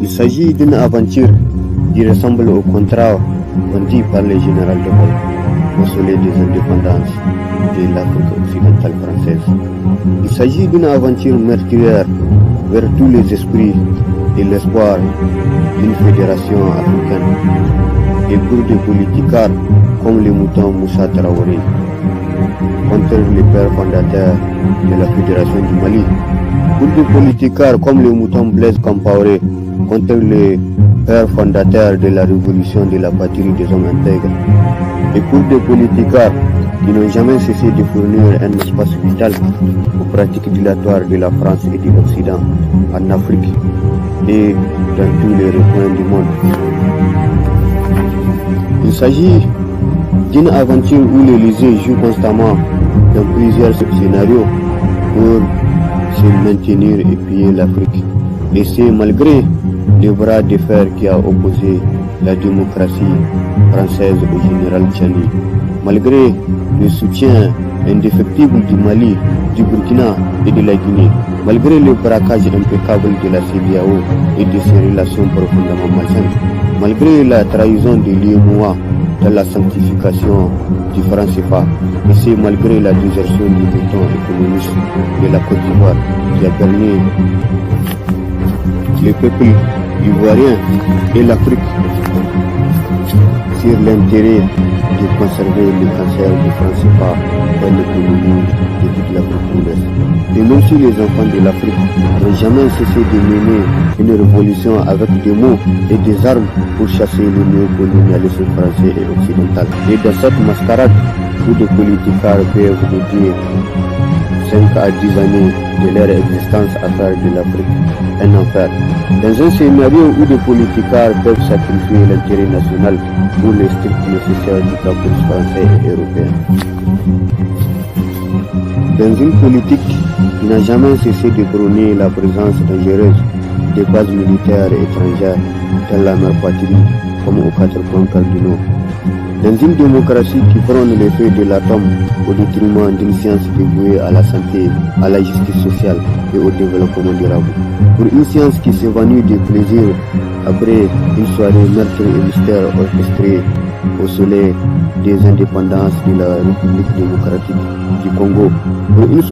Il s'agit d'une aventure qui ressemble au contrat dit par le général de Gaulle au soleil des indépendances de l'Afrique occidentale française. Il s'agit d'une aventure meurtrière vers tous les esprits et l'espoir d'une fédération africaine. Et pour des politicards comme les moutons Moussa Traoré, contre les pères fondateurs de la Fédération du Mali, pour des politicards comme les moutons Blaise Compaoré, contre les pères fondateurs de la révolution de la patrie des hommes intègres, et pour des politicards qui n'ont jamais cessé de fournir un espace vital aux pratiques dilatoires de la France et de l'Occident en Afrique et dans tous les recoins du monde. Il s'agit d'une aventure où l'Élysée joue constamment dans plusieurs scénarios pour se maintenir et piller l'Afrique. Et c'est malgré le bras de fer qui a opposé la démocratie française au général Tchani, malgré le soutien indéfectible du Mali, du Burkina et de la Guinée, malgré le braquage impeccable de la CEDEAO et de ses relations profondément malsaines, malgré la trahison de l'UEMOA dans la sanctification du franc CFA, et c'est malgré la désertion du béton économiste de la Côte d'Ivoire qui a permis le peuple ivoirien et l'Afrique sur l'intérêt de conserver le cancer du franc CFA dans l'économie de toute l'Afrique de l'Est. Et même si les enfants de l'Afrique n'ont jamais cessé de mener une révolution avec des mots et des armes pour chasser le néocolonialisme français et occidental. Et dans cette mascarade, où des politicards peuvent nous dire 5 à 10 années de leur existence à faire de l'Afrique un enfer. Dans un scénario où des politicards peuvent sacrifier l'intérêt national pour les stricts nécessaires du caprice français et européen. Dans une politique qui n'a jamais cessé de prôner la présence dangereuse des bases militaires étrangères dans la mère patrie comme aux 4 points cardinaux. Dans une démocratie qui prône l'effet de l'atome au détriment d'une science dévouée à la santé, à la justice sociale et au développement durable. Pour une science qui s'évanouit de plaisir après une soirée meurtre et mystère orchestrée au soleil des indépendances de la République démocratique du Congo. Pour une